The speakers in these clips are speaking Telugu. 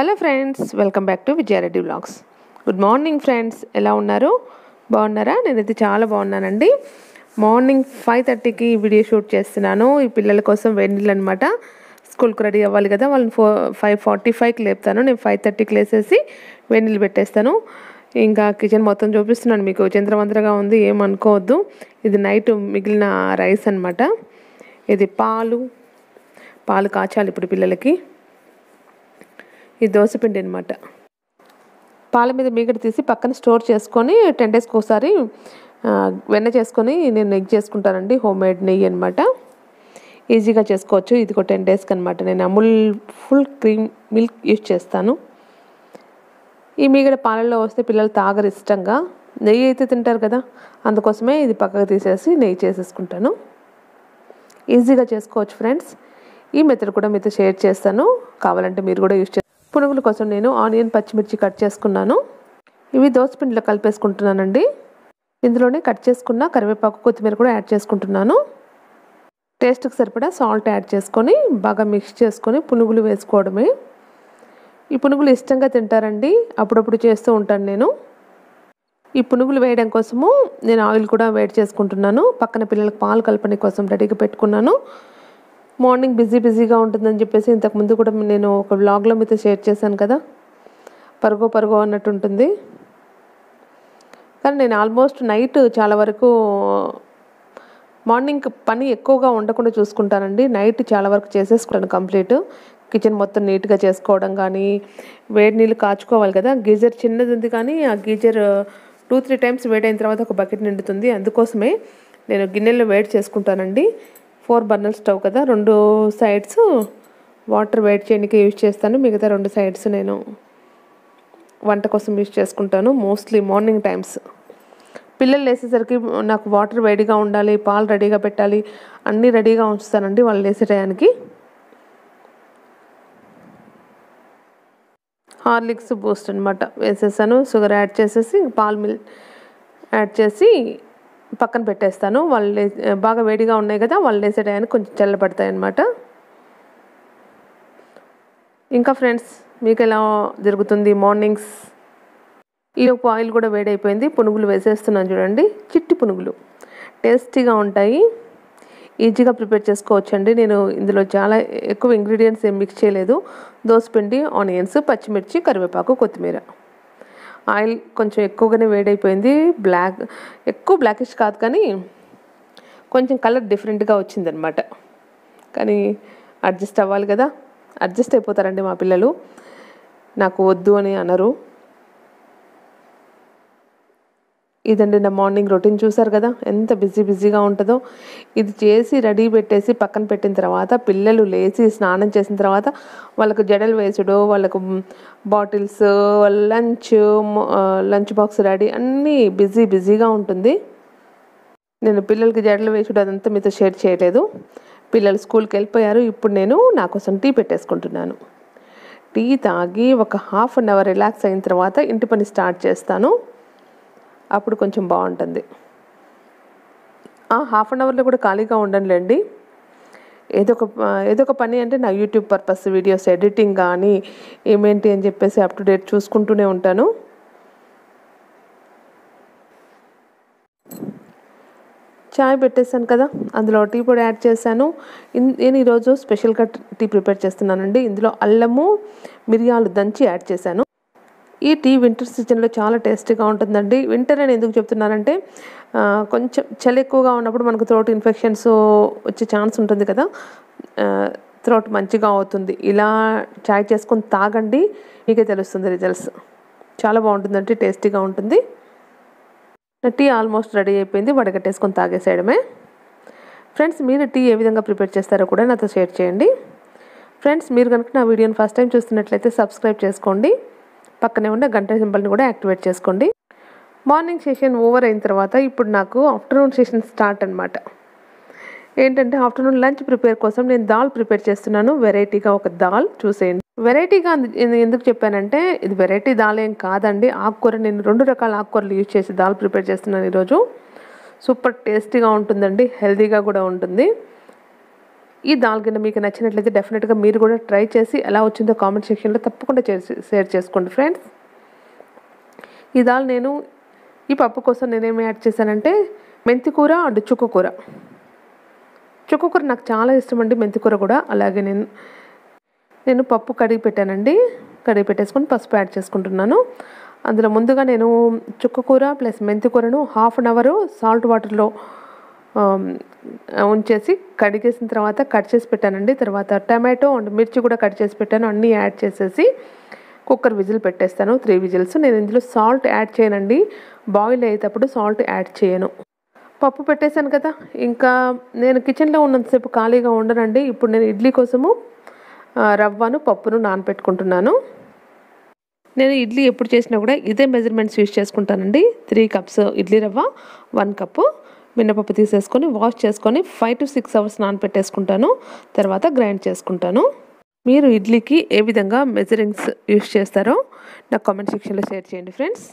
Hello friends, welcome back to Vijaya Reddy vlogs. Good morning friends, ఎలా ఉన్నారు? బాగున్నారా? నేనైతే చాలా బాగున్నానండి. మార్నింగ్ 5:30కి వీడియో షూట్ చేస్తున్నాను. ఈ పిల్లల కోసం వెన్నీళ్ళు అనమాట. స్కూల్కి రెడీ అవ్వాలి కదా, వాళ్ళని 5:45కి లేపుతాను. నేను 5:30కి లేసేసి వెన్నీళ్ళు పెట్టేస్తాను. ఇంకా కిచెన్ మొత్తం చూపిస్తున్నాను మీకు. చంద్రవందరగా ఉంది, ఏమనుకోవద్దు. ఇది నైట్ మిగిలిన రైస్ అనమాట. ఇది పాలు కాచాలి ఇప్పుడు పిల్లలకి. ఇది దోసపిండి అనమాట. పాల మీద మీగడ తీసి పక్కన స్టోర్ చేసుకొని 10 డేస్కి ఒకసారి వెన్న చేసుకొని నేను నెయ్యి చేసుకుంటానండి. హోమ్ మేడ్ నెయ్యి అనమాట. ఈజీగా చేసుకోవచ్చు. ఇది ఒక 10 డేస్కి అనమాట. నేను Amul full cream milk use చేస్తాను. ఈ మీగడ పాలల్లో వస్తే పిల్లలు తాగరు ఇష్టంగా. నెయ్యి అయితే తింటారు కదా, అందుకోసమే ఇది పక్కకు తీసేసి నెయ్యి చేసేసుకుంటాను. ఈజీగా చేసుకోవచ్చు ఫ్రెండ్స్. ఈ మెథడ్ కూడా మీతో షేర్ చేస్తాను, కావాలంటే మీరు కూడా యూజ్ చేస్తారు. పునుగుల కోసం నేను ఆనియన్, పచ్చిమిర్చి కట్ చేసుకున్నాను. ఇవి దోసపిండిలో కలిపేసుకుంటున్నానండి. ఇందులోనే కట్ చేసుకున్న కరివేపాకు, కొత్తిమీర కూడా యాడ్ చేసుకుంటున్నాను. టేస్ట్కి సరిపడా సాల్ట్ యాడ్ చేసుకొని బాగా మిక్స్ చేసుకొని పునుగులు వేసుకోవడమే. ఈ పునుగులు ఇష్టంగా తింటారండి, అప్పుడప్పుడు చేస్తూ ఉంటాను నేను. ఈ పునుగులు వేయడం కోసము నేను ఆయిల్ కూడా వేడి చేసుకుంటున్నాను. పక్కన పిల్లలకు పాలు కలపని కోసం రెడీగా పెట్టుకున్నాను. మార్నింగ్ బిజీగా ఉంటుందని చెప్పేసి ఇంతకుముందు కూడా నేను ఒక వ్లాగ్లో మీతో షేర్ చేశాను కదా, పరుగో అన్నట్టు ఉంటుంది. కానీ నేను ఆల్మోస్ట్ నైట్ చాలా వరకు మార్నింగ్ పని ఎక్కువగా ఉండకుండా చూసుకుంటానండి. నైట్ చాలా వరకు చేసేసుకుంటాను కంప్లీట్. కిచెన్ మొత్తం నీట్గా చేసుకోవడం కానీ, వేడి నీళ్ళు కాచుకోవాలి కదా. గీజర్ చిన్నది ఉంది కానీ ఆ గీజర్ 2-3 టైమ్స్ వేడైన తర్వాత ఒక బకెట్ నిండుతుంది. అందుకోసమే నేను గిన్నెల్లో వేడి చేసుకుంటానండి. 4 బర్నర్ స్టవ్ కదా, 2 సైడ్స్ వాటర్ వేడి చేయడానికి యూజ్ చేస్తాను. మిగతా 2 సైడ్స్ నేను వంట కోసం యూజ్ చేసుకుంటాను. మోస్ట్లీ మార్నింగ్ టైమ్స్ పిల్లలు లేసేసరికి నాకు వాటర్ వేడిగా ఉండాలి, పాలు రెడీగా పెట్టాలి, అన్నీ రెడీగా ఉంచుతానండి వాళ్ళు లేసే టయానికి. హార్లిక్స్, బూస్ట్ అనమాట వేసేసాను. షుగర్ యాడ్ చేసేసి పాలు యాడ్ చేసి పక్కన పెట్టేస్తాను. వాళ్ళు బాగా వేడిగా ఉన్నాయి కదా, వాళ్ళు లేసే టయానికి కొంచెం చల్లబడతాయి అన్నమాట. ఇంకా ఫ్రెండ్స్, మీకు ఎలా జరుగుతుంది మార్నింగ్స్? ఈ ఆయిల్ కూడా వేడైపోయింది. పునుగులు వేసేస్తున్నాను చూడండి. చిట్టి పునుగులు టేస్టీగా ఉంటాయి, ఈజీగా ప్రిపేర్ చేసుకోవచ్చండి. నేను ఇందులో చాలా ఎక్కువ ఇంగ్రీడియంట్స్ ఏం మిక్స్ చేయలేదు. దోసపిండి, ఆనియన్స్, పచ్చిమిర్చి, కరివేపాకు, కొత్తిమీర. ఆయిల్ కొంచెం ఎక్కువగానే వేడైపోయింది. ఎక్కువ బ్లాకిష్ కాదు కానీ కొంచెం కలర్ డిఫరెంట్గా వచ్చిందనమాట. కానీ అడ్జస్ట్ అవ్వాలి కదా, అడ్జస్ట్ అయిపోతారండి మా పిల్లలు. నాకు వద్దు అని అనరు. ఇదండి నా మార్నింగ్ రొటీన్. చూసారు కదా ఎంత బిజీగా ఉంటుందో. ఇది చేసి రెడీ పెట్టేసి పక్కన పెట్టిన తర్వాత పిల్లలు లేచి స్నానం చేసిన తర్వాత వాళ్ళకు జడలు వేసుడు, వాళ్ళకు బాటిల్స్, లంచ్ బాక్స్ రెడీ, అన్నీ బిజీగా ఉంటుంది. నేను పిల్లలకి జడలు వేసుడు అదంతా మీతో షేర్ చేయలేదు. పిల్లలు స్కూల్కి వెళ్ళిపోయారు. ఇప్పుడు నేను నా కోసం టీ పెట్టేసుకుంటున్నాను. టీ తాగి ఒక 1/2 అవర్ రిలాక్స్ అయిన తర్వాత ఇంటి పని స్టార్ట్ చేస్తాను. అప్పుడు కొంచెం బాగుంటుంది. 1/2 అవర్లో కూడా ఖాళీగా ఉండనులేండి. ఏదో ఒక పని అంటే నా యూట్యూబ్ పర్పస్ వీడియోస్ ఎడిటింగ్ కానీ ఏమేంటి అని చెప్పేసి అప్ టు డేట్ చూసుకుంటూనే ఉంటాను. చాయ్ పెట్టేసాను కదా, అందులో టీ పొడి యాడ్ చేశాను. నేను ఈరోజు స్పెషల్గా టీ ప్రిపేర్ చేస్తున్నానండి. ఇందులో అల్లము, మిరియాలు దంచి యాడ్ చేశాను. ఈ టీ వింటర్ సీజన్లో చాలా టేస్టీగా ఉంటుందండి. వింటర్ అని ఎందుకు చెప్తున్నానంటే కొంచెం చలి ఎక్కువగా ఉన్నప్పుడు మనకు థ్రోట్ ఇన్ఫెక్షన్స్ వచ్చే ఛాన్స్ ఉంటుంది కదా, థ్రోట్ మంచిగా అవుతుంది. ఇలా చాయ్ చేసుకొని తాగండి, మీకే తెలుస్తుంది రిజల్ట్స్. చాలా బాగుంటుందండి, టేస్టీగా ఉంటుంది. టీ ఆల్మోస్ట్ రెడీ అయిపోయింది, వడగట్టేసుకొని తాగేసేయడమే. ఫ్రెండ్స్, మీరు టీ ఏ విధంగా ప్రిపేర్ చేస్తారో కూడా నాతో షేర్ చేయండి. ఫ్రెండ్స్, మీరు కనుక నా వీడియోని ఫస్ట్ టైం చూస్తున్నట్లయితే సబ్స్క్రైబ్ చేసుకోండి. పక్కనే ఉన్న గంట సింబల్ని కూడా యాక్టివేట్ చేసుకోండి. మార్నింగ్ సెషన్ ఓవర్ అయిన తర్వాత ఇప్పుడు నాకు ఆఫ్టర్నూన్ సెషన్ స్టార్ట్ అనమాట. ఏంటంటే ఆఫ్టర్నూన్ లంచ్ ప్రిపేర్ కోసం నేను దాల్ ప్రిపేర్ చేస్తున్నాను. వెరైటీగా ఒక దాల్ చూసేయండి. వెరైటీగా ఎందుకు చెప్పానంటే ఇది వెరైటీ దాల్ ఏం కాదండి. ఆకుకూర, నేను 2 రకాల ఆకుకూరలు యూజ్ చేసి దాల్ ప్రిపేర్ చేస్తున్నాను ఈరోజు. సూపర్ టేస్టీగా ఉంటుందండి, హెల్తీగా కూడా ఉంటుంది. ఈ దాల్ గిన్నె మీకు నచ్చినట్లయితే డెఫినెట్గా మీరు కూడా ట్రై చేసి ఎలా వచ్చిందో కామెంట్ సెక్షన్లో తప్పకుండా షేర్ చేసుకోండి ఫ్రెండ్స్. ఈ దాల్ ఈ పప్పు కోసం నేనేమి యాడ్ చేశానంటే మెంతికూర అండ్ చుక్కకూర. చుక్కకూర నాకు చాలా ఇష్టం అండి, మెంతికూర కూడా. అలాగే నేను పప్పు కడిగి పెట్టానండి. కడిగి పెట్టేసుకొని పసుపు యాడ్ చేసుకుంటున్నాను. అందులో ముందుగా నేను చుక్కకూర ప్లస్ మెంతికూరను హాఫ్ అన్ అవర్ సాల్ట్ వాటర్లో ఉంచేసి కడిగేసిన తర్వాత కట్ చేసి పెట్టానండి. తర్వాత టమాటో అండ్ మిర్చి కూడా కట్ చేసి పెట్టాను. అన్నీ యాడ్ చేసేసి కుక్కర్ విజిల్ పెట్టేస్తాను, 3 విజిల్స్. నేను ఇందులో సాల్ట్ యాడ్ చేయనండి, బాయిల్ అయ్యేటప్పుడు సాల్ట్ యాడ్ చేయను. పప్పు పెట్టేశాను కదా, ఇంకా నేను కిచెన్లో ఉన్నంతసేపు ఖాళీగా ఉండనండి. ఇప్పుడు నేను ఇడ్లీ కోసము రవ్వను పప్పును నానపెట్టుకుంటున్నాను. నేను ఇడ్లీ ఎప్పుడు చేసినా కూడా ఇదే మెజర్మెంట్స్ యూజ్ చేసుకుంటానండి. 3 కప్స్ ఇడ్లీ రవ్వ, 1 కప్పు మినపప్పు తీసేసుకొని వాష్ చేసుకొని 5 to 6 అవర్స్ నానపెట్టేసుకుంటాను. తర్వాత గ్రైండ్ చేసుకుంటాను. మీరు ఇడ్లీకి ఏ విధంగా మెజరింగ్స్ యూజ్ చేస్తారో నాకు కామెంట్ సెక్షన్లో షేర్ చేయండి ఫ్రెండ్స్.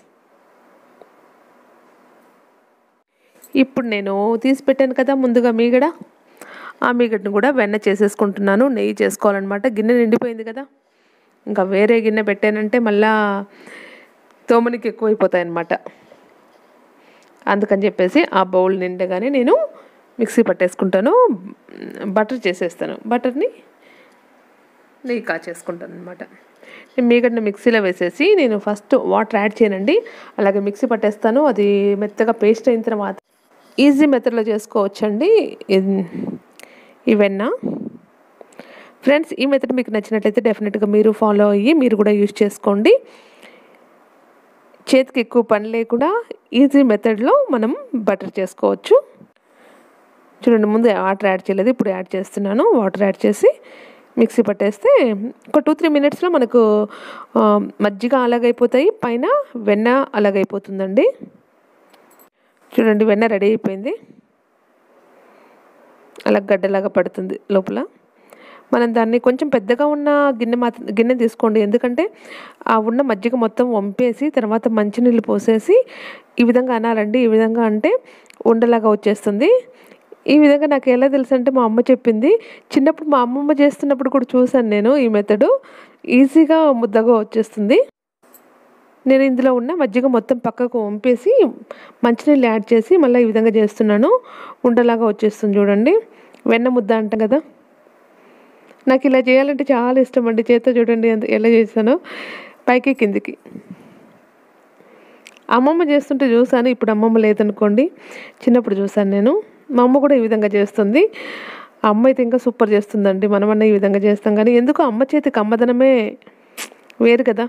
ఇప్పుడు నేను తీసి పెట్టాను కదా ముందుగా మీగడ, ఆ మీగడను కూడా వెన్న చేసేసుకుంటున్నాను. నెయ్యి చేసుకోవాలన్నమాట. గిన్నె నిండిపోయింది కదా, ఇంకా వేరే గిన్నె పెట్టానంటే మళ్ళా తోమనికి ఎక్కువైపోతాయి అన్నమాట. అందుకని చెప్పేసి ఆ బౌల్ నిండగానే నేను మిక్సీ పట్టేసుకుంటాను, బటర్ చేసేస్తాను. బటర్ని నెయ్యి కాచేసుకుంటాను అనమాట. మీగడని మిక్సీలో వేసేసి నేను ఫస్ట్ వాటర్ యాడ్ చేయనండి, అలాగే మిక్సీ పట్టేస్తాను. అది మెత్తగా పేస్ట్ అయిన తర్వాత ఈజీ మెథడ్లో చేసుకోవచ్చండి ఈ వెన్న. ఫ్రెండ్స్, ఈ మెథడ్ మీకు నచ్చినట్లయితే డెఫినెట్గా మీరు ఫాలో అయ్యి మీరు కూడా యూజ్ చేసుకోండి. చేతికి ఎక్కువ పని లేకుండా ఈజీ మెథడ్లో మనం బటర్ చేసుకోవచ్చు. చూడండి, ముందు వాటర్ యాడ్ చేయలేదు, ఇప్పుడు యాడ్ చేస్తున్నాను. వాటర్ యాడ్ చేసి మిక్సీ పట్టేస్తే ఒక 2-3 మినిట్స్లో మనకు మజ్జిగ అలాగైపోతాయి, పైన వెన్న అలాగైపోతుందండి. చూడండి, వెన్న రెడీ అయిపోయింది. అలా గడ్డలాగా పడుతుంది లోపల. మనం దాన్ని కొంచెం పెద్దగా ఉన్న గిన్నె తీసుకోండి, ఎందుకంటే ఆ ఉన్న మజ్జిగ మొత్తం వంపేసి తర్వాత మంచినీళ్ళు పోసేసి ఈ విధంగా అనాలండి. ఈ విధంగా అంటే ఉండలాగా వచ్చేస్తుంది. ఈ విధంగా నాకు ఎలా తెలుసు అంటే మా అమ్మ చెప్పింది. చిన్నప్పుడు మా అమ్మమ్మ చేస్తున్నప్పుడు కూడా చూశాను నేను ఈ మెథడు. ఈజీగా ముద్దగా వచ్చేస్తుంది. నేను ఇందులో ఉన్న మజ్జిగ మొత్తం పక్కకు వంపేసి మంచినీళ్ళు యాడ్ చేసి మళ్ళీ ఈ విధంగా చేస్తున్నాను. ఉండలాగా వచ్చేస్తుంది చూడండి. వెన్న ముద్ద అంటాం కదా, నాకు ఇలా చేయాలంటే చాలా ఇష్టం అండి. చేత్తో చూడండి ఎలా చేశానో, పైకి కిందికి. అమ్మమ్మ చేస్తుంటే చూసాను, ఇప్పుడు అమ్మమ్మ లేదనుకోండి, చిన్నప్పుడు చూసాను నేను. మా అమ్మ కూడా ఈ విధంగా చేస్తుంది. అమ్మ అయితే ఇంకా సూపర్ చేస్తుందండి. మనమన్నా ఈ విధంగా చేస్తాం, కానీ ఎందుకు అమ్మ చేతికి అమ్మదనమే వేరు కదా,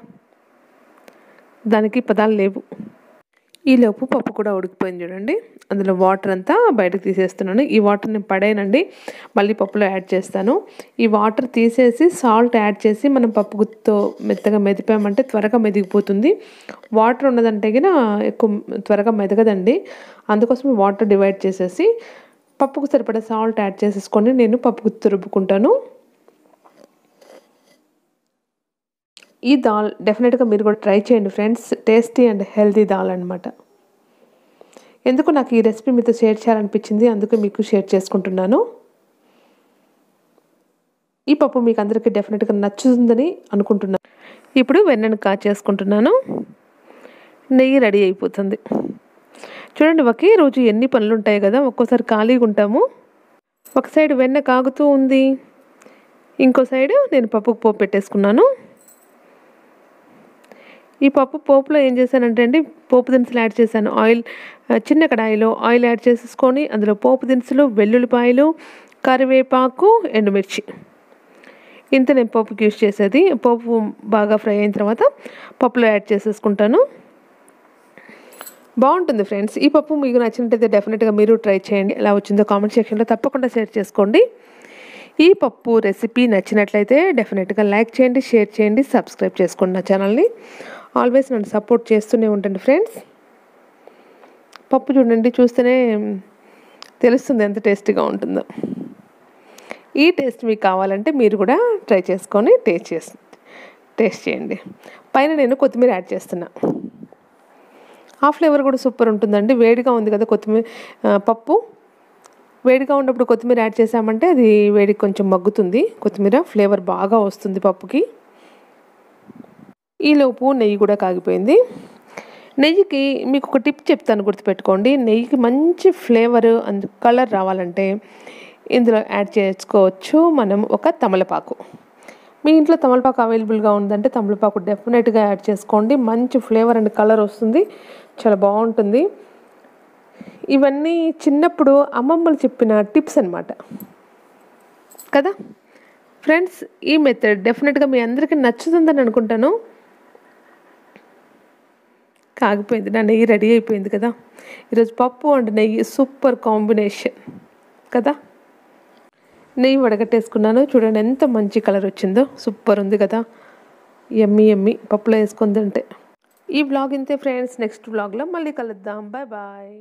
దానికి పదాలు లేవు. ఈలోపు పప్పు కూడా ఉడికిపోయింది చూడండి. అందులో వాటర్ అంతా బయటకు తీసేస్తున్నాను. ఈ వాటర్ నేను పడేయనండి, మళ్ళీ పప్పులో యాడ్ చేస్తాను. ఈ వాటర్ తీసేసి సాల్ట్ యాడ్ చేసి మనం పప్పు గుత్తితో మెత్తగా మెదిపామంటే త్వరగా మెదిగిపోతుంది. వాటర్ ఉన్నదంటే గిన ఎక్కువ త్వరగా మెదగదండి. అందుకోసం వాటర్ డివైడ్ చేసేసి పప్పుకు సరిపడా సాల్ట్ యాడ్ చేసేసుకొని నేను పప్పు గుత్తి రుబ్బుకుంటాను. ఈ దాల్ డెఫినెట్గా మీరు కూడా ట్రై చేయండి friends. Tasty and healthy dal అనమాట. ఎందుకు నాకు ఈ రెసిపీ మీతో షేర్ చేయాలనిపించింది, అందుకే మీకు షేర్ చేసుకుంటున్నాను. ఈ పప్పు మీకు అందరికీ డెఫినెట్గా నచ్చుతుందని అనుకుంటున్నాను. ఇప్పుడు వెన్నను కాచేసుకుంటున్నాను. నెయ్యి రెడీ అయిపోతుంది. చూడండి, ఒకే రోజు ఎన్ని పనులు ఉంటాయి కదా, ఒక్కోసారి ఖాళీగా ఉంటాము. ఒక సైడ్ వెన్న కాగుతూ ఉంది, ఇంకో సైడ్ నేను పప్పుకు పోపు పెట్టేసుకున్నాను. ఈ పప్పు పోపులో ఏం చేశానంటే అండి, పోపు దినుసులు యాడ్ చేశాను. చిన్న కడాయిలో ఆయిల్ యాడ్ చేసేసుకొని అందులో పోపు దినుసులు, వెల్లుల్లిపాయలు, కరివేపాకు, ఎండుమిర్చి, ఇంత నేను పప్పుకి యూజ్ చేసేది. పోపు బాగా ఫ్రై అయిన తర్వాత పప్పులో యాడ్ చేసేసుకుంటాను. బాగుంటుంది ఫ్రెండ్స్. ఈ పప్పు మీకు నచ్చినట్టయితే డెఫినెట్గా మీరు ట్రై చేయండి. ఎలా వచ్చిందో కామెంట్ సెక్షన్లో తప్పకుండా షేర్ చేసుకోండి. ఈ పప్పు రెసిపీ నచ్చినట్లయితే డెఫినెట్గా లైక్ చేయండి, షేర్ చేయండి, సబ్స్క్రైబ్ చేసుకోండి నా ఛానల్ని. ఆల్వేస్ నన్ను సపోర్ట్ చేస్తూనే ఉండండి ఫ్రెండ్స్. పప్పు చూడండి, చూస్తేనే తెలుస్తుంది ఎంత టేస్టీగా ఉంటుందో. ఈ టేస్ట్ మీకు కావాలంటే మీరు కూడా ట్రై చేసుకొని టేస్ట్ చేయండి. పైన నేను కొత్తిమీర యాడ్ చేస్తున్నా. ఆ ఫ్లేవర్ కూడా సూపర్ ఉంటుందండి. వేడిగా ఉంది కదా కొత్తిమీర పప్పు, వేడిగా ఉన్నప్పుడు కొత్తిమీర యాడ్ చేసామంటే అది వేడికి కొంచెం మగ్గుతుంది. కొత్తిమీర ఫ్లేవర్ బాగా వస్తుంది పప్పుకి. ఈలోపు నెయ్యి కూడా కాగిపోయింది. నెయ్యికి మీకు ఒక టిప్ చెప్తాను, గుర్తుపెట్టుకోండి. నెయ్యికి మంచి ఫ్లేవర్ అండ్ కలర్ రావాలంటే ఇందులో యాడ్ చేసుకోవచ్చు మనం ఒక తమలపాకు. మీ ఇంట్లో తమలపాకు అవైలబుల్గా ఉందంటే తమలపాకు డెఫినెట్గా యాడ్ చేసుకోండి. మంచి ఫ్లేవర్ అండ్ కలర్ వస్తుంది, చాలా బాగుంటుంది. ఇవన్నీ చిన్నప్పుడు అమ్మమ్మలు చెప్పిన టిప్స్ అన్నమాట కదా ఫ్రెండ్స్. ఈ మెథడ్ డెఫినెట్గా మీ అందరికీ నచ్చుతుందని అనుకుంటాను. కాగిపోయింది, నా నెయ్యి రెడీ అయిపోయింది కదా. ఈరోజు పప్పు అండ్ నెయ్యి సూపర్ కాంబినేషన్ కదా. నెయ్యి వడగట్టేసుకున్నాను, చూడండి ఎంత మంచి కలర్ వచ్చిందో, సూపర్ ఉంది కదా. ఎమ్మి ఎమ్మి పప్పులో వేసుకొని తింటే. ఈ వ్లాగ్ ఇంతే ఫ్రెండ్స్, నెక్స్ట్ వ్లాగ్లో మళ్ళీ కలుద్దాం. Bye bye.